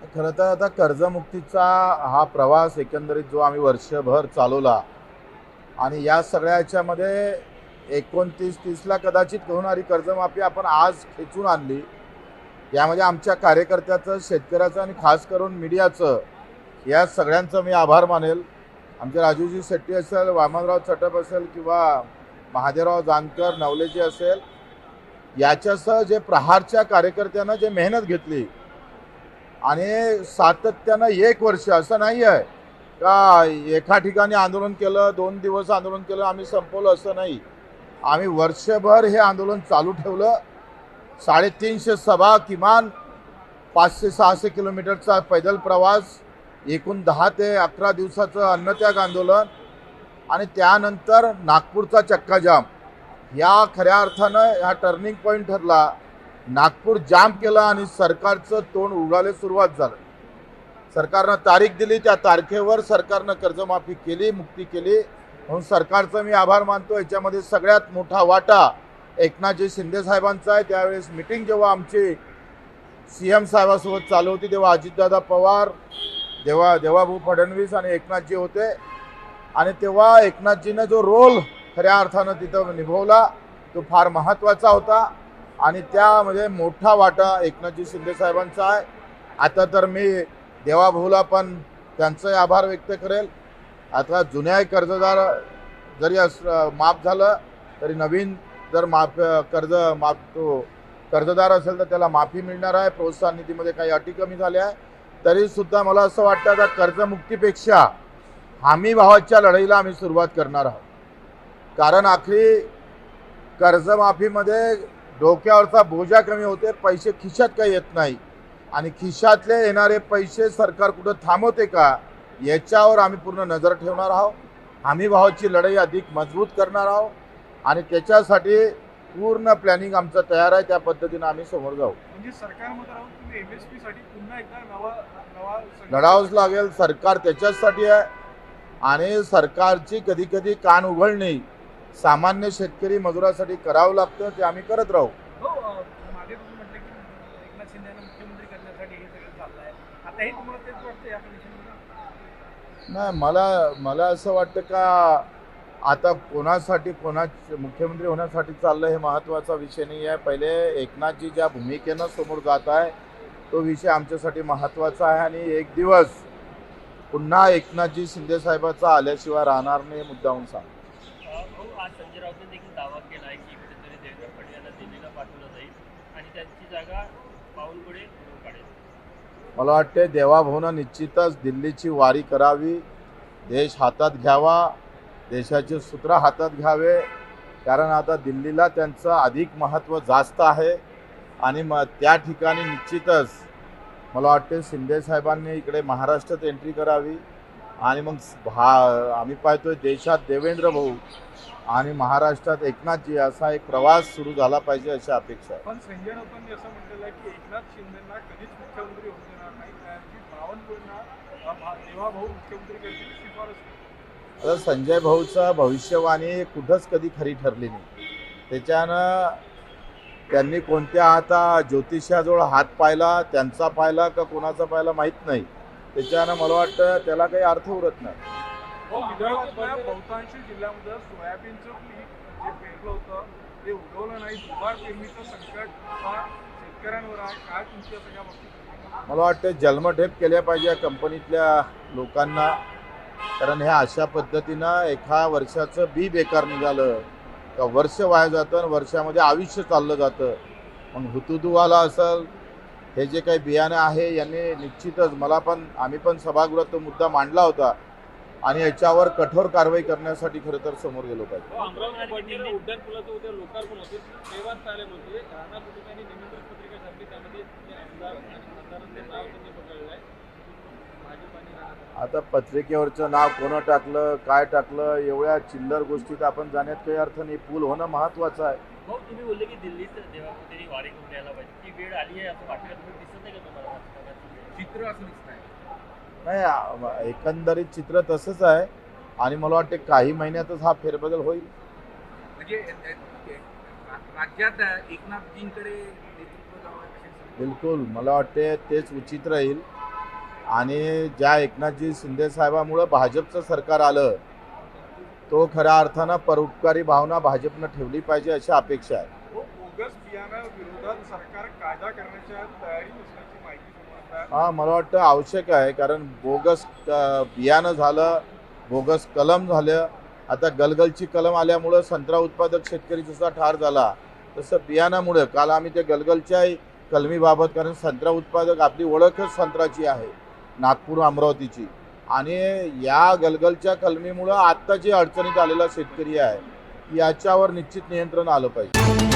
खरं तर आता कर्जमुक्तीचा हा प्रवास एकंदरीत जो आम्ही वर्षभर चालवला आणि या सगळ्या ह्याच्यामध्ये 29-30ला कदाचित होणारी कर्जमाफी आपण आज खेचून आणली. यामध्ये आमच्या कार्यकर्त्याचं, शेतकऱ्याचं आणि खास करून मीडियाचं या सगळ्यांचं मी आभार मानेल. आमचे राजूजी शेट्टी असेल, वामनराव चटप असेल किंवा महादेवराव जानकर, नवलेजी असेल, याच्यासह जे प्रहारच्या कार्यकर्त्यांना जे मेहनत घेतली आणि सातत्यानं 1 वर्ष असं नाही आहे का एका ठिकाणी आंदोलन केलं, 2 दिवस आंदोलन केलं, आम्ही संपवलं असं नाही. आम्ही वर्षभर हे आंदोलन चालू ठेवलं. 350 सभा, किमान 500-600 किलोमीटरचा पैदल प्रवास, एकूण 10 ते 11 दिवसाचं अन्नत्याग आंदोलन आणि त्यानंतर नागपूरचा चक्काजाम. या खऱ्या अर्थानं हा टर्निंग पॉईंट ठरला. नागपूर जाम केला आणि सरकारचं तोंड उघडायला सुरुवात झालं. सरकारनं तारीख दिली, त्या तारखेवर सरकारनं कर्जमाफी केली, मुक्ती केली. म्हणून सरकारचं मी आभार मानतो. याच्यामध्ये सगळ्यात मोठा वाटा एकनाथजी शिंदे साहेबांचा आहे. त्यावेळेस मिटिंग जेव्हा आमची CM साहेबासोबत चालू होती तेव्हा अजितदादा पवार, देवाभाऊ फडणवीस आणि एकनाथजी होते आणि तेव्हा एकनाथजीनं जो रोल खऱ्या अर्थानं तिथं निभवला तो फार महत्त्वाचा होता आणि त्यामध्ये मोठा वाटा एकनाथजी शिंदे साहेबांचा आहे. आता तर मी देवाभाऊला पण त्यांचे आभार व्यक्त करेल. आता जुन्या कर्जदार जरी माफ झालं तरी नवीन जर कर्जदार असेल तर त्याला माफी मिळणार आहे. प्रोत्साहन निधीमध्ये काही अटी कमी झाल्या आहे. तरी सुद्धा मला असं वाटतं आता कर्जमुक्तीपेक्षा हमी भावाच्या लढाईला आम्ही सुरुवात करणार आहोत. कारण आखरी कर्जमाफीमध्ये डोक्यावरचा बोजा कमी होते, पैसे खिशात काही येत नाही आणि खिशातले येणारे पैसे सरकार कुठं थांबवते का याच्यावर आम्ही पूर्ण नजर ठेवणार आहोत. हमी भावाची लढाई अधिक मजबूत करणार आहोत आणि त्याच्यासाठी पूर्ण प्लॅनिंग आमचं तयार आहे. त्या पद्धतीने आम्ही समोर जाऊ. म्हणजे सरकारमध्ये राहून तुम्ही MSP साठी पुन्हा एकदा नवा लढावंच लागेल. सरकार त्याच्यासाठी आहे आणि सरकारची कधी कधी कान उघडणे सामान्य शेतकरी मजुरासाठी करावं लागतं. ते आम्ही करत राहू. मागे तुम्ही म्हटलं की एकनाथ शिंदे यांना मुख्यमंत्री करण्यासाठी हे सगळं चाललं आहे. आता हे तुम्हाला तेच वाटतं या कंडिशनमध्ये? नाही, मला असं वाटतं का आता कोणासाठी मुख्यमंत्री होण्यासाठी चाललं हे महत्त्वाचा विषय नाही आहे. पहिले एकनाथजी ज्या भूमिकेनं समोर जात आहे तो विषय आमच्यासाठी महत्त्वाचा आहे आणि एक दिवस पुन्हा एकनाथजी शिंदे साहेबाचा आल्याशिवाय राहणार नाही मुद्दाहून सांग. आज संजय राऊतने देखील दावा केला आहे की कुठेतरी देवेंद्र फडणवीस यांना दिल्लीला पाठवलं जाईल आणि त्यांची जागा पाऊलकडे काढेल. मला वाटते देवाभाऊनं निश्चितच दिल्लीची वारी करावी, देश हातात घ्यावा, देशाचे सूत्र हातात घ्यावे. कारण आता दिल्लीला त्यांचं अधिक महत्त्व जास्त आहे आणि त्या ठिकाणी निश्चितच मला वाटते शिंदे साहेबांनी इकडे महाराष्ट्रात एंट्री करावी आणि मग आम्ही पाहतोय देशात देवेंद्र भाऊ आणि महाराष्ट्रात एकनाथजी असा एक प्रवास सुरू झाला पाहिजे अशी अपेक्षा आहे. पण संजय राऊतांनी असं म्हटलेलं आहे की एकनाथ शिंदेना कधीच मुख्यमंत्री होऊ देणार नाही, त्यांची बावनकुळेंना देवाभाऊ मुख्यमंत्री करण्याची शिफारस. आता संजय भाऊचं भविष्यवाणी कुठंच कधी खरी ठरली नाही. त्याच्यानं त्यांनी कोणत्या आता ज्योतिषाजवळ हात पाहिला, त्यांचा पाहिला का कोणाचा पाहिला माहीत नाही. त्याच्यानं मला वाटतं त्याला काही अर्थ उरत नाही. विदर्भातल्या बहुतांश जिल्ह्यामध्ये सोयाबीनचं पीक जे पेरलं होतं ते उगवलं नाही. दुबार पेरणीचं संकट हा शेतकऱ्यांवर आहे. काय तुमच्या सगळ्या बाबतीत? मला वाटतं जन्मठेप केल्या पाहिजे कंपनीतल्या लोकांना. कारण ह्या अशा पद्धतीनं एका वर्षाचं बी बेकार निघालं का वर्ष वाया जातं आणि वर्षामध्ये आयुष्य चाललं जातं. मग हुतुतुवाला असेल हे जे काही बियाणं आहे यांनी निश्चितच आम्ही पण सभागृहात तो मुद्दा मांडला होता आणि याच्यावर कठोर कारवाई करण्यासाठी खरं तर समोर गेलो पाहिजे. अमरावती उड्डाण पुलाचं उद्या लोकार्पण होते. तेव्हा आल्यामध्ये राणा कुटुंबांनी निमंत्रण पत्रिका छापली, त्यामध्ये आमदार आणि खासदारांचे नाव त्यांनी पकडलं आहे. आता पत्रिकेवरचं नाव कोणं टाकलं, काय टाकलं, एवढ्या चिल्लर गोष्टीत आपण जाण्यात काही अर्थ नाही. पूल होणं महत्त्वाचं आहे. हो, तुम्ही बोलले की दिल्लीत जेव्हा कुठेतरी वारी करून यायला पाहिजे, ती वेळ आली आहे असं वाटतं दिसत नाही का तुम्हाला? चित्र असं दिसत आहे. नाही, एकंदरीत चित्र तसंच आहे आणि मला वाटते काही महिन्यातच हा फेरबदल होईल. म्हणजे राज्यात एकनाथजींकडे नेतृत्व जावं. बिलकुल मला वाटते तेच उचित राहील. आणि ज्या एकनाथजी शिंदे साहेबामुळं भाजपचं सरकार आलं तो खऱ्या अर्थानं परोपकारी भावना भाजपनं ठेवली पाहिजे अशी अपेक्षा आहे. बोगस बियाणं विरोधात सरकार कायदा करण्याच्या तयारीत असल्याची माहिती समोर आहे. हा मला वाटतं आवश्यक आहे, कारण बोगस बियाणं झालं, बोगस कलम झालं. आता गलगलची कलम आल्यामुळं संत्रा उत्पादक शेतकरी जसा ठार झाला तसं बियाणामुळं काल आम्ही त्या गलगलच्या कलमीबाबत, कारण संत्रा उत्पादक आपली ओळखच संत्र्याची आहे नागपूर अमरावतीची, आणि या गलगलच्या कलमीमुळं आत्ता जे अडचणीत आलेला शेतकरी आहे याच्यावर निश्चित नियंत्रण आलं पाहिजे.